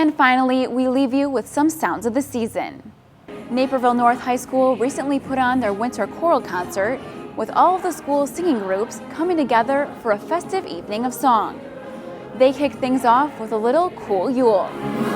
And finally, we leave you with some sounds of the season. Naperville North High School recently put on their winter choral concert with all of the school's singing groups coming together for a festive evening of song. They kicked things off with a little Cool Yule.